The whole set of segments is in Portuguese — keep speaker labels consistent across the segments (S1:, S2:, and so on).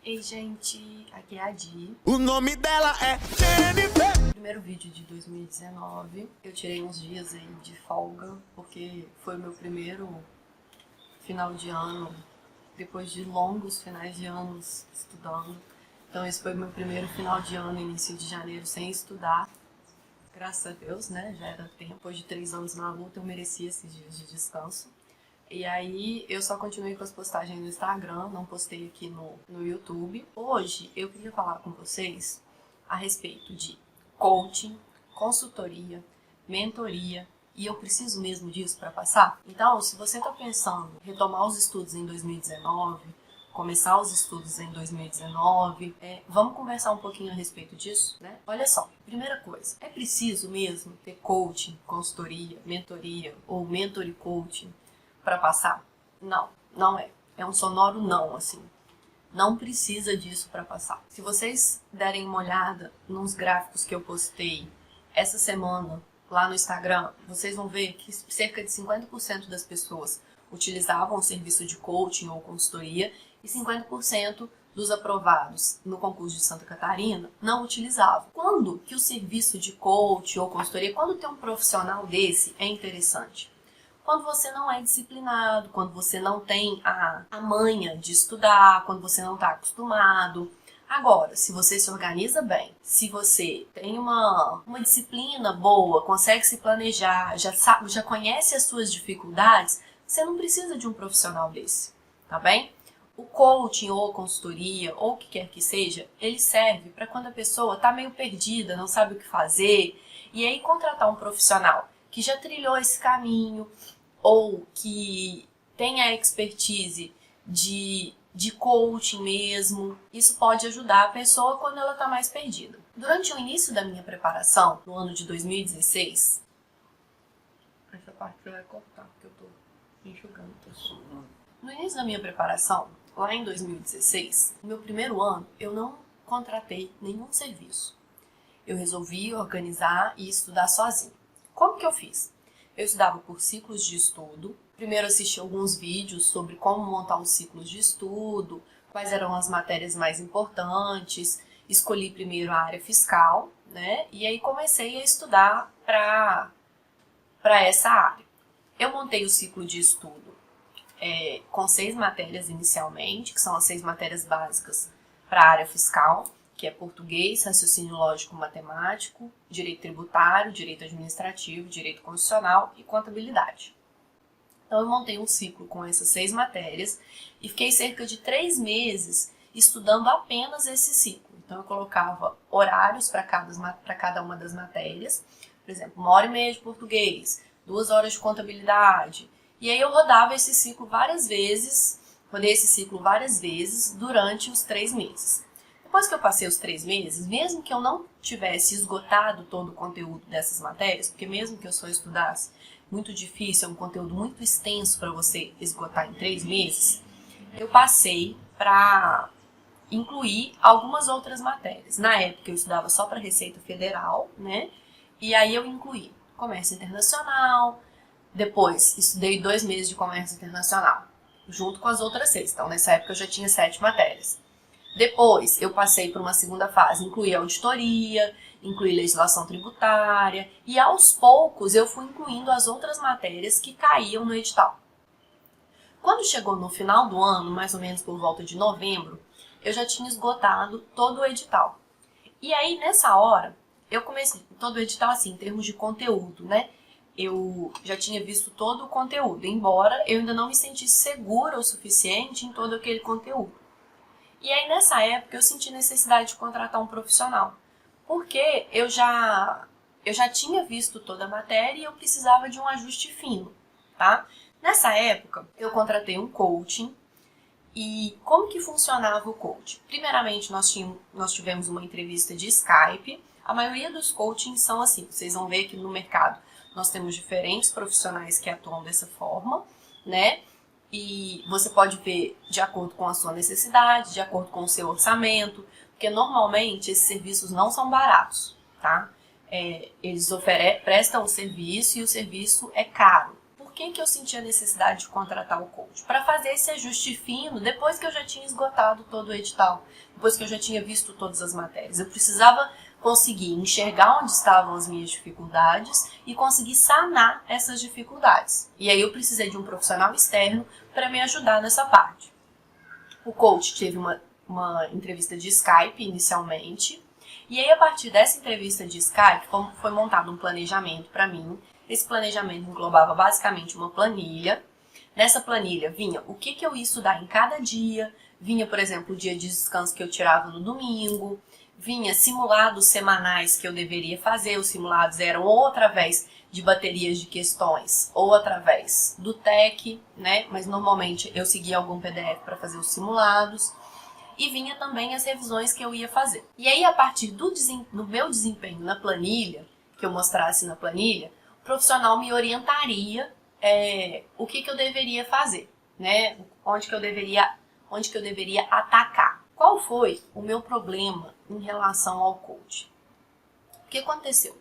S1: Ei, gente, aqui é a Di.
S2: O nome dela é Jennifer.
S1: Primeiro vídeo de 2019. Eu tirei uns dias aí de folga, porque foi o meu primeiro final de ano, depois de longos finais de anos estudando. Então esse foi o meu primeiro final de ano, início de janeiro, sem estudar. Graças a Deus, né? Já era tempo. Depois de 3 anos na luta, eu merecia esses dias de descanso. E aí eu só continuei com as postagens no Instagram, não postei aqui no YouTube. Hoje eu queria falar com vocês a respeito de coaching, consultoria, mentoria, e eu preciso mesmo disso para passar. Então, se você está pensando em retomar os estudos em 2019, começar os estudos em 2019, vamos conversar um pouquinho a respeito disso, né? Olha só, primeira coisa, é preciso mesmo ter coaching, consultoria, mentoria ou mentor e coaching para passar? Não, não é. É um sonoro não, assim. Não precisa disso para passar. Se vocês derem uma olhada nos gráficos que eu postei essa semana lá no Instagram, vocês vão ver que cerca de 50% das pessoas utilizavam o serviço de coaching ou consultoria e 50% dos aprovados no concurso de Santa Catarina não utilizavam. Quando que o serviço de coaching ou consultoria, quando tem um profissional desse, é interessante? Quando você não é disciplinado, quando você não tem a manha de estudar, quando você não está acostumado. Agora, se você se organiza bem, se você tem uma disciplina boa, consegue se planejar, já conhece as suas dificuldades, você não precisa de um profissional desse, tá bem? O coaching ou consultoria, ou o que quer que seja, ele serve para quando a pessoa está meio perdida, não sabe o que fazer, e aí contratar um profissional que já trilhou esse caminho, ou que tem a expertise de coaching mesmo. Isso pode ajudar a pessoa quando ela está mais perdida. Durante o início da minha preparação, no ano de 2016, essa parte vai cortar, porque eu estou enxugando. No início da minha preparação, lá em 2016, no meu primeiro ano, eu não contratei nenhum serviço. Eu resolvi organizar e estudar sozinha. Como que eu fiz? Eu estudava por ciclos de estudo. Primeiro assisti alguns vídeos sobre como montar um ciclo de estudo, quais eram as matérias mais importantes. Escolhi primeiro a área fiscal, né? E aí comecei a estudar para essa área. Eu montei o ciclo de estudo com 6 matérias inicialmente, que são as 6 matérias básicas para a área fiscal, que é português, raciocínio lógico matemático, direito tributário, direito administrativo, direito constitucional e contabilidade. Então eu montei um ciclo com essas 6 matérias e fiquei cerca de 3 meses estudando apenas esse ciclo. Então eu colocava horários para cada uma das matérias, por exemplo, 1h30 de português, 2 horas de contabilidade, e aí eu rodava esse ciclo várias vezes, rodei esse ciclo várias vezes durante os 3 meses. Depois que eu passei os 3 meses, mesmo que eu não tivesse esgotado todo o conteúdo dessas matérias, porque mesmo que eu só estudasse, muito difícil, é um conteúdo muito extenso para você esgotar em 3 meses, eu passei para incluir algumas outras matérias. Na época eu estudava só para Receita Federal, né? E aí eu incluí Comércio Internacional, depois estudei 2 meses de Comércio Internacional, junto com as outras 6. Então nessa época eu já tinha 7 matérias. Depois, eu passei por uma segunda fase, incluí auditoria, incluí legislação tributária, e aos poucos eu fui incluindo as outras matérias que caíam no edital. Quando chegou no final do ano, mais ou menos por volta de novembro, eu já tinha esgotado todo o edital. E aí, nessa hora, eu comecei, todo o edital assim, em termos de conteúdo, né? Eu já tinha visto todo o conteúdo, embora eu ainda não me sentisse segura o suficiente em todo aquele conteúdo. E aí, nessa época, eu senti necessidade de contratar um profissional, porque eu já tinha visto toda a matéria e eu precisava de um ajuste fino, tá? Nessa época, eu contratei um coaching. E como que funcionava o coaching? Primeiramente, nós tivemos uma entrevista de Skype. A maioria dos coachings são assim, vocês vão ver que no mercado nós temos diferentes profissionais que atuam dessa forma, né? E você pode ver de acordo com a sua necessidade, de acordo com o seu orçamento, porque normalmente esses serviços não são baratos, tá? Eles prestam o serviço e o serviço é caro. Por que eu sentia necessidade de contratar o coach? Para fazer esse ajuste fino depois que eu já tinha esgotado todo o edital, depois que eu já tinha visto todas as matérias. Eu precisava conseguir enxergar onde estavam as minhas dificuldades e conseguir sanar essas dificuldades. E aí eu precisei de um profissional externo para me ajudar nessa parte. O coach teve uma entrevista de Skype inicialmente, e aí a partir dessa entrevista de Skype foi montado um planejamento para mim. Esse planejamento englobava basicamente uma planilha. Nessa planilha vinha o que eu ia estudar em cada dia, vinha, por exemplo, o dia de descanso que eu tirava no domingo, vinha simulados semanais que eu deveria fazer. Os simulados eram ou através de baterias de questões ou através do TEC, né? Mas normalmente eu seguia algum PDF para fazer os simulados. E vinha também as revisões que eu ia fazer. E aí, a partir do meu desempenho na planilha, que eu mostrasse na planilha, o profissional me orientaria o que eu deveria fazer, né? Onde que eu deveria atacar. Qual foi o meu problema em relação ao coach? O que aconteceu?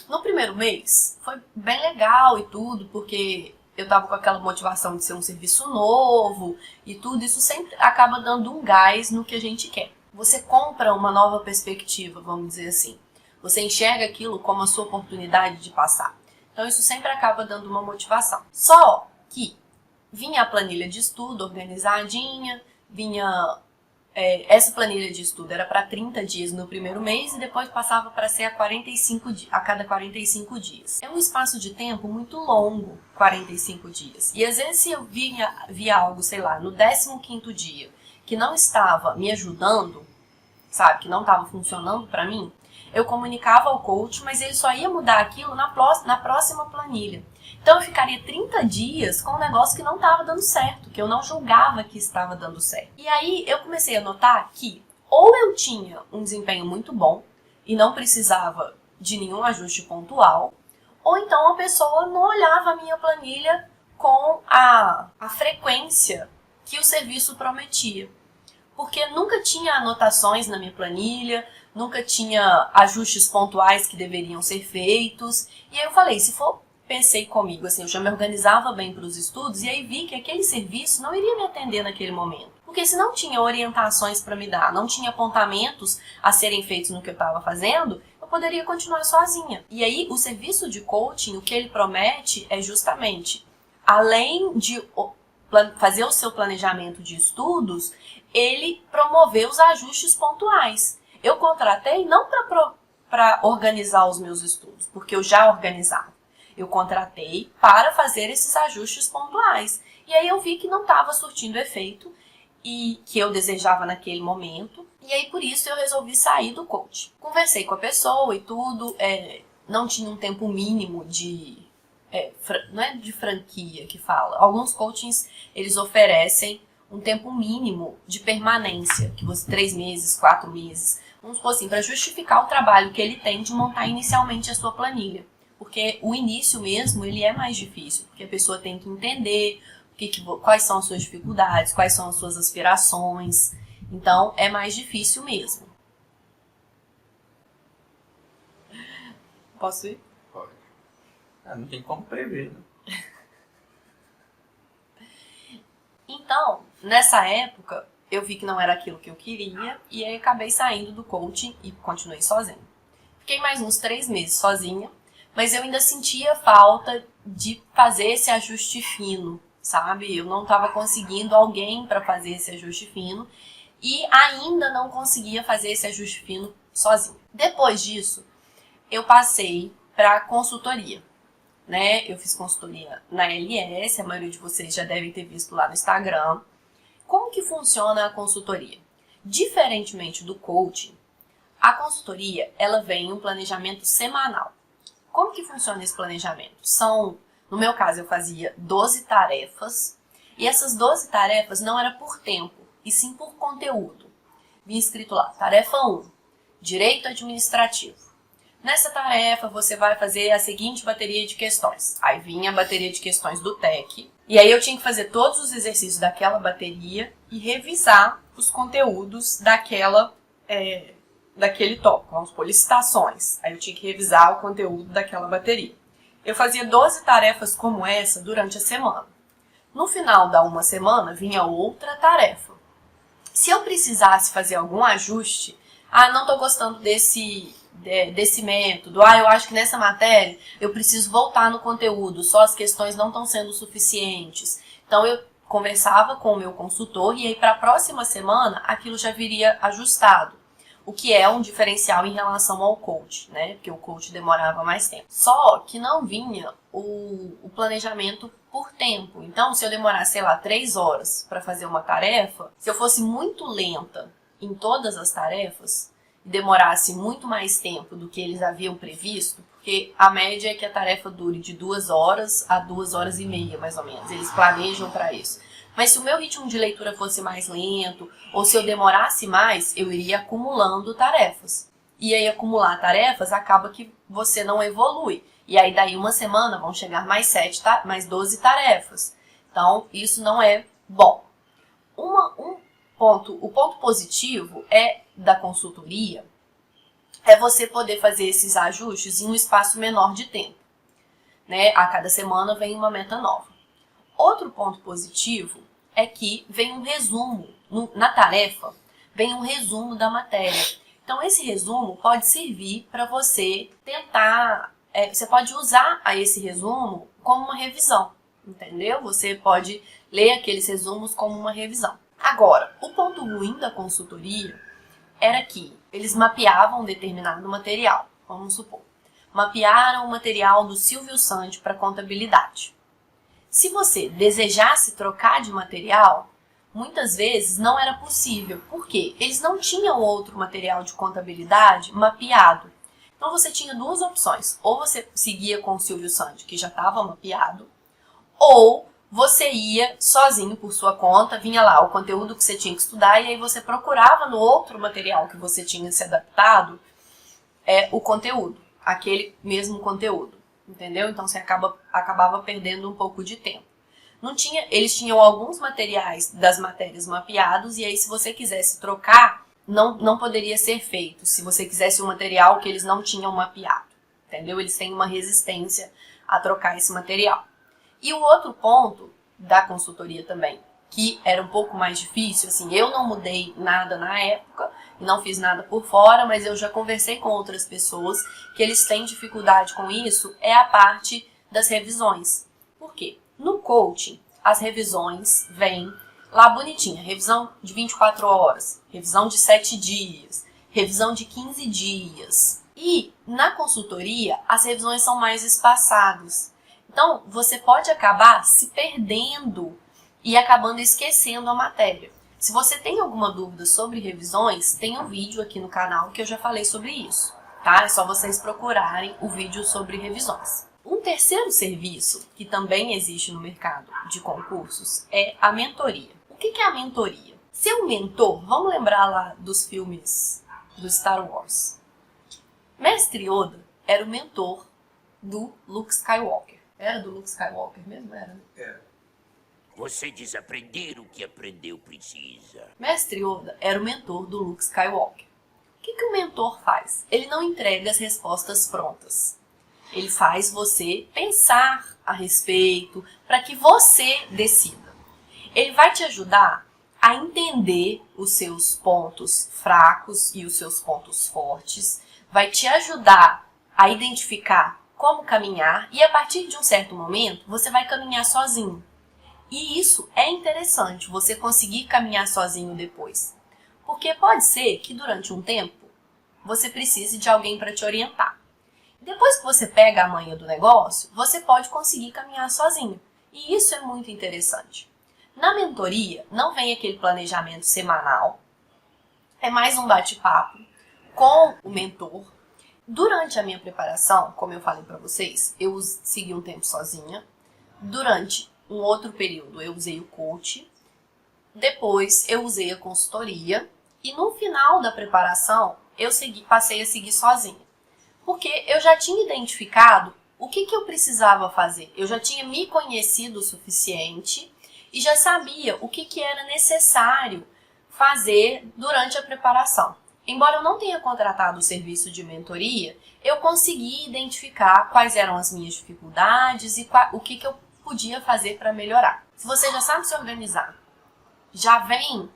S1: No primeiro mês foi bem legal e tudo, porque eu estava com aquela motivação de ser um serviço novo e tudo. Isso sempre acaba dando um gás no que a gente quer. Você compra uma nova perspectiva, vamos dizer assim. Você enxerga aquilo como a sua oportunidade de passar. Então isso sempre acaba dando uma motivação. Só que vinha a planilha de estudo organizadinha, vinha... essa planilha de estudo era para 30 dias no primeiro mês e depois passava para ser a cada 45 dias. É um espaço de tempo muito longo, 45 dias. E às vezes se eu via algo, sei lá, no 15º dia, que não estava me ajudando, sabe, que não estava funcionando para mim, eu comunicava ao coach, mas ele só ia mudar aquilo na próxima planilha. Então eu ficaria 30 dias com um negócio que não estava dando certo, que eu não julgava que estava dando certo. E aí eu comecei a notar que ou eu tinha um desempenho muito bom e não precisava de nenhum ajuste pontual, ou então a pessoa não olhava a minha planilha com a frequência que o serviço prometia. Porque nunca tinha anotações na minha planilha, nunca tinha ajustes pontuais que deveriam ser feitos. E aí eu falei, pensei comigo, assim, eu já me organizava bem para os estudos e aí vi que aquele serviço não iria me atender naquele momento. Porque se não tinha orientações para me dar, não tinha apontamentos a serem feitos no que eu estava fazendo, eu poderia continuar sozinha. E aí o serviço de coaching, o que ele promete é justamente, além de fazer o seu planejamento de estudos, ele promover os ajustes pontuais. Eu contratei não para organizar os meus estudos, porque eu já organizava. Eu contratei para fazer esses ajustes pontuais. E aí eu vi que não estava surtindo efeito e que eu desejava naquele momento. E aí por isso eu resolvi sair do coach. Conversei com a pessoa e tudo. Não tinha um tempo mínimo não é de franquia que fala. Alguns coachings, eles oferecem um tempo mínimo de permanência. Que você 3 meses, 4 meses. Vamos supor assim, para justificar o trabalho que ele tem de montar inicialmente a sua planilha. Porque o início mesmo, ele é mais difícil, porque a pessoa tem que entender quais são as suas dificuldades, quais são as suas aspirações. Então, é mais difícil mesmo. Posso ir?
S3: Pode. Não tem como prever, né?
S1: Então, nessa época, eu vi que não era aquilo que eu queria e aí acabei saindo do coaching e continuei sozinha. Fiquei mais uns 3 meses sozinha. Mas eu ainda sentia falta de fazer esse ajuste fino, sabe? Eu não estava conseguindo alguém para fazer esse ajuste fino e ainda não conseguia fazer esse ajuste fino sozinha. Depois disso, eu passei para consultoria, né? Eu fiz consultoria na LS, a maioria de vocês já devem ter visto lá no Instagram. Como que funciona a consultoria? Diferentemente do coaching, a consultoria ela vem em um planejamento semanal. Como que funciona esse planejamento? No meu caso, eu fazia 12 tarefas, e essas 12 tarefas não era por tempo, e sim por conteúdo. Vinha escrito lá, tarefa 1, Direito Administrativo. Nessa tarefa, você vai fazer a seguinte bateria de questões. Aí vinha a bateria de questões do TEC, e aí eu tinha que fazer todos os exercícios daquela bateria e revisar os conteúdos daquele tópico, vamos supor, licitações. Aí eu tinha que revisar o conteúdo daquela bateria. Eu fazia 12 tarefas como essa durante a semana. No final da uma semana, vinha outra tarefa. Se eu precisasse fazer algum ajuste, não estou gostando desse método, eu acho que nessa matéria eu preciso voltar no conteúdo, só as questões não estão sendo suficientes. Então eu conversava com o meu consultor e aí para a próxima semana aquilo já viria ajustado. O que é um diferencial em relação ao coach, né? Porque o coach demorava mais tempo. Só que não vinha o planejamento por tempo. Então, se eu demorasse, sei lá, 3 horas para fazer uma tarefa, se eu fosse muito lenta em todas as tarefas, e demorasse muito mais tempo do que eles haviam previsto, porque a média é que a tarefa dure de 2 horas a 2 horas e meia, mais ou menos. Eles planejam para isso. Mas se o meu ritmo de leitura fosse mais lento, ou se eu demorasse mais, eu iria acumulando tarefas. E aí acumular tarefas acaba que você não evolui. E aí daí uma semana vão chegar mais 12 tarefas. Então isso não é bom. O ponto positivo da consultoria é você poder fazer esses ajustes em um espaço menor de tempo. Né? A cada semana vem uma meta nova. Outro ponto positivo é que vem um resumo, na tarefa, vem um resumo da matéria. Então, esse resumo pode servir para você tentar, você pode usar esse resumo como uma revisão, entendeu? Você pode ler aqueles resumos como uma revisão. Agora, o ponto ruim da consultoria era que eles mapeavam um determinado material, vamos supor. Mapearam o material do Silvio Santos para contabilidade. Se você desejasse trocar de material, muitas vezes não era possível. Por quê? Eles não tinham outro material de contabilidade mapeado. Então você tinha duas opções. Ou você seguia com o Silvio Santos, que já estava mapeado, ou você ia sozinho por sua conta, vinha lá o conteúdo que você tinha que estudar, e aí você procurava no outro material que você tinha se adaptado o conteúdo, aquele mesmo conteúdo. Entendeu? Então você acabava perdendo um pouco de tempo. Eles tinham alguns materiais das matérias mapeados, e aí se você quisesse trocar, não poderia ser feito. Se você quisesse um material que eles não tinham mapeado. Entendeu? Eles têm uma resistência a trocar esse material. E o outro ponto da consultoria também, que era um pouco mais difícil, assim, eu não mudei nada na época, não fiz nada por fora, mas eu já conversei com outras pessoas que eles têm dificuldade com isso, é a parte das revisões. Por quê? No coaching, as revisões vêm lá bonitinha, revisão de 24 horas, revisão de 7 dias, revisão de 15 dias. E na consultoria, as revisões são mais espaçadas. Então, você pode acabar se perdendo e acabando esquecendo a matéria. Se você tem alguma dúvida sobre revisões, tem um vídeo aqui no canal que eu já falei sobre isso, tá? É só vocês procurarem o vídeo sobre revisões. Um terceiro serviço que também existe no mercado de concursos é a mentoria. O que é a mentoria? Ser um mentor, vamos lembrar lá dos filmes do Star Wars. Mestre Yoda era o mentor do Luke Skywalker. Era do Luke Skywalker mesmo? Era, né?
S3: É.
S4: Você desaprender o que aprendeu precisa.
S1: Mestre Yoda era o mentor do Luke Skywalker. O que o mentor faz? Ele não entrega as respostas prontas. Ele faz você pensar a respeito para que você decida. Ele vai te ajudar a entender os seus pontos fracos e os seus pontos fortes. Vai te ajudar a identificar como caminhar e a partir de um certo momento você vai caminhar sozinho. E isso é interessante, você conseguir caminhar sozinho depois. Porque pode ser que durante um tempo você precise de alguém para te orientar. Depois que você pega a manha do negócio, você pode conseguir caminhar sozinho. E isso é muito interessante. Na mentoria, não vem aquele planejamento semanal. É mais um bate-papo com o mentor. Durante a minha preparação, como eu falei para vocês, eu segui um tempo sozinha. Durante um outro período eu usei o coach, depois eu usei a consultoria e no final da preparação eu passei a seguir sozinha. Porque eu já tinha identificado o que eu precisava fazer. Eu já tinha me conhecido o suficiente e já sabia o que era necessário fazer durante a preparação. embora eu não tenha contratado o serviço de mentoria, eu consegui identificar quais eram as minhas dificuldades e o que eu podia fazer para melhorar. Se você já sabe se organizar, já vem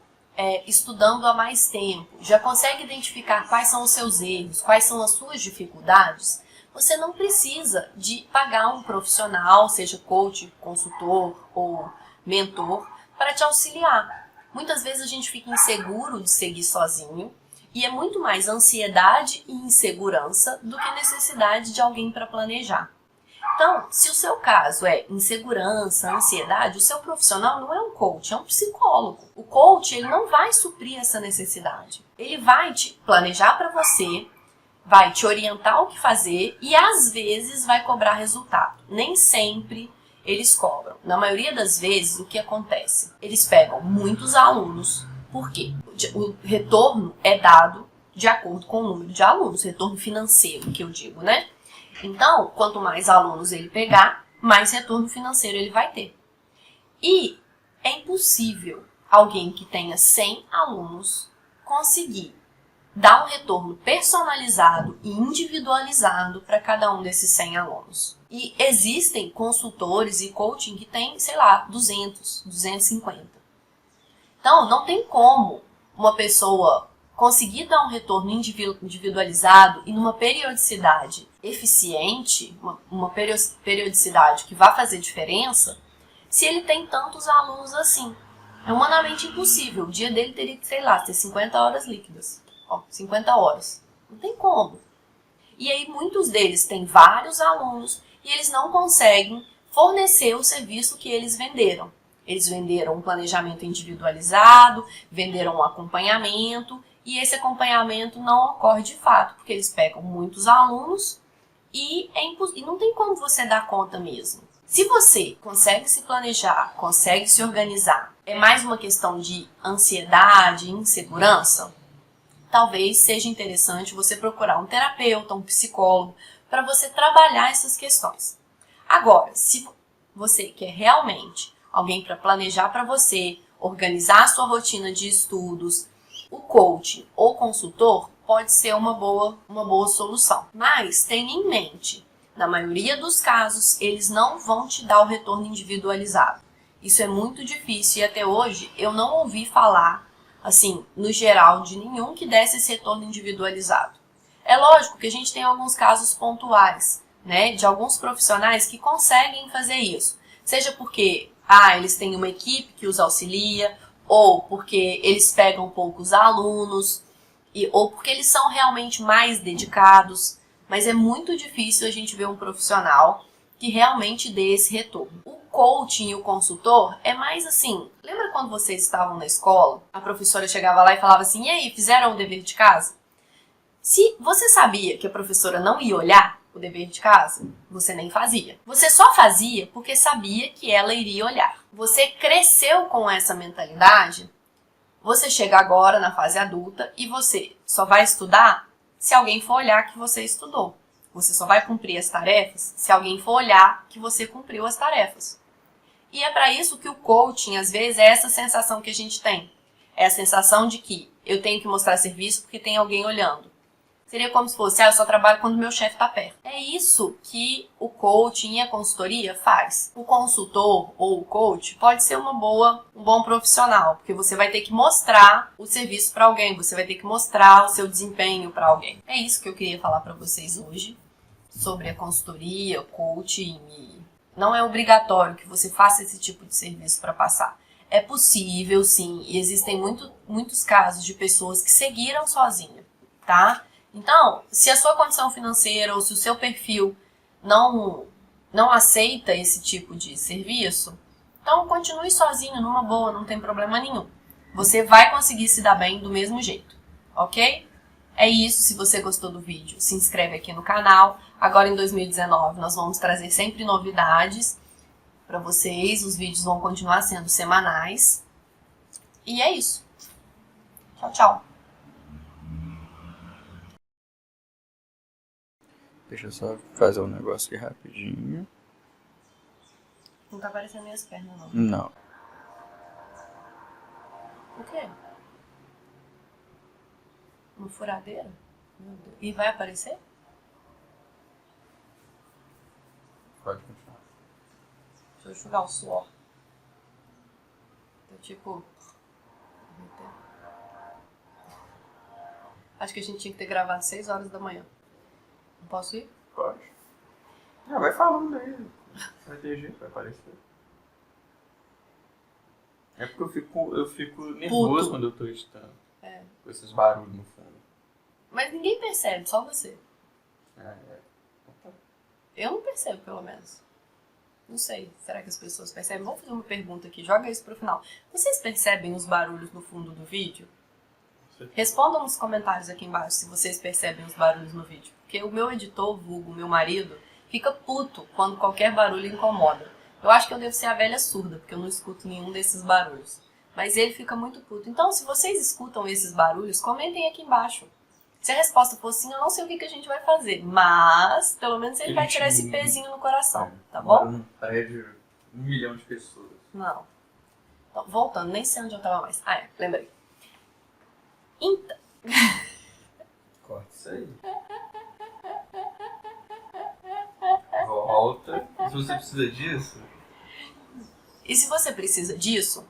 S1: estudando há mais tempo, já consegue identificar quais são os seus erros, quais são as suas dificuldades, você não precisa de pagar um profissional, seja coach, consultor ou mentor, para te auxiliar. Muitas vezes a gente fica inseguro de seguir sozinho e é muito mais ansiedade e insegurança do que necessidade de alguém para planejar. Então, se o seu caso é insegurança, ansiedade, o seu profissional não é um coach, é um psicólogo. O coach, ele não vai suprir essa necessidade. Ele vai te planejar para você, vai te orientar o que fazer e às vezes vai cobrar resultado. Nem sempre eles cobram. Na maioria das vezes, o que acontece? Eles pegam muitos alunos. Por quê? O retorno é dado de acordo com o número de alunos, retorno financeiro, que eu digo, né? Então, quanto mais alunos ele pegar, mais retorno financeiro ele vai ter. E é impossível alguém que tenha 100 alunos conseguir dar um retorno personalizado e individualizado para cada um desses 100 alunos. E existem consultores e coaching que tem, sei lá, 200, 250. Então, não tem como uma pessoa conseguir dar um retorno individualizado e numa periodicidade eficiente, uma periodicidade que vai fazer diferença, se ele tem tantos alunos assim. É humanamente impossível. O dia dele teria que, sei lá, ter 50 horas líquidas. 50 horas. Não tem como. E aí muitos deles têm vários alunos e eles não conseguem fornecer o serviço que eles venderam. Eles venderam um planejamento individualizado, venderam um acompanhamento, e esse acompanhamento não ocorre de fato, porque eles pegam muitos alunos e não tem como você dar conta mesmo. Se você consegue se planejar, consegue se organizar, é mais uma questão de ansiedade, insegurança, talvez seja interessante você procurar um terapeuta, um psicólogo, para você trabalhar essas questões. Agora, se você quer realmente alguém para planejar para você, organizar a sua rotina de estudos, o coach ou consultor pode ser uma boa solução. Mas tenha em mente, na maioria dos casos, eles não vão te dar o retorno individualizado. Isso é muito difícil e até hoje eu não ouvi falar, assim, no geral, de nenhum que desse esse retorno individualizado. É lógico que a gente tem alguns casos pontuais, né, de alguns profissionais que conseguem fazer isso. Seja porque eles têm uma equipe que os auxilia, ou porque eles pegam poucos alunos, ou porque eles são realmente mais dedicados. Mas é muito difícil a gente ver um profissional que realmente dê esse retorno. O coaching e o consultor é mais assim, lembra quando vocês estavam na escola, a professora chegava lá e falava assim, e aí, fizeram o dever de casa? Se você sabia que a professora não ia olhar o dever de casa, você nem fazia. Você só fazia porque sabia que ela iria olhar. Você cresceu com essa mentalidade, você chega agora na fase adulta e você só vai estudar se alguém for olhar que você estudou. Você só vai cumprir as tarefas se alguém for olhar que você cumpriu as tarefas. E é para isso que o coaching, às vezes, é essa sensação que a gente tem. É a sensação de que eu tenho que mostrar serviço porque tem alguém olhando. Seria como se fosse, eu só trabalho quando meu chefe está perto. É isso que o coaching e a consultoria faz. O consultor ou o coach pode ser um bom profissional, porque você vai ter que mostrar o serviço para alguém, você vai ter que mostrar o seu desempenho para alguém. É isso que eu queria falar para vocês hoje sobre a consultoria, o coaching. Não é obrigatório que você faça esse tipo de serviço para passar. É possível, sim, e existem muitos casos de pessoas que seguiram sozinhas, tá? Então, se a sua condição financeira ou se o seu perfil não aceita esse tipo de serviço, então continue sozinho, numa boa, não tem problema nenhum. Você vai conseguir se dar bem do mesmo jeito, ok? É isso, se você gostou do vídeo, se inscreve aqui no canal. Agora em 2019 nós vamos trazer sempre novidades para vocês, os vídeos vão continuar sendo semanais. E é isso. Tchau, tchau.
S3: Deixa eu só fazer um negócio aqui rapidinho.
S1: Não tá aparecendo minhas pernas, não.
S3: Não.
S1: O quê? Uma furadeira? Meu Deus. E vai aparecer?
S3: Pode continuar.
S1: Deixa eu enxugar o suor. Então, tipo... Acho que a gente tinha que ter gravado 6 horas da manhã. Não posso ir?
S3: Pode. Ah, vai falando aí. Vai ter jeito, vai aparecer. É porque eu fico nervoso
S1: Puto.
S3: quando eu tô editando.
S1: É.
S3: Com esses barulhos no fundo.
S1: Mas ninguém percebe, só você.
S3: É.
S1: Eu não percebo, pelo menos. Não sei, será que as pessoas percebem? Vamos fazer uma pergunta aqui, joga isso pro final. Vocês percebem os barulhos no fundo do vídeo? Respondam nos comentários aqui embaixo se vocês percebem os barulhos no vídeo. Porque o meu editor, vulgo, meu marido, fica puto quando qualquer barulho incomoda. Eu acho que eu devo ser a velha surda, porque eu não escuto nenhum desses barulhos. Mas ele fica muito puto. Então, se vocês escutam esses barulhos, comentem aqui embaixo. Se a resposta for sim, eu não sei o que a gente vai fazer. Mas, pelo menos ele vai tirar esse pezinho no coração, tá bom?
S3: Num prédio, 1 milhão de pessoas.
S1: Não. Então, voltando, nem sei onde eu tava mais. Ah, é, lembrei. Então...
S3: Corta isso aí. Volta. Se você precisa disso...
S1: E se você precisa disso,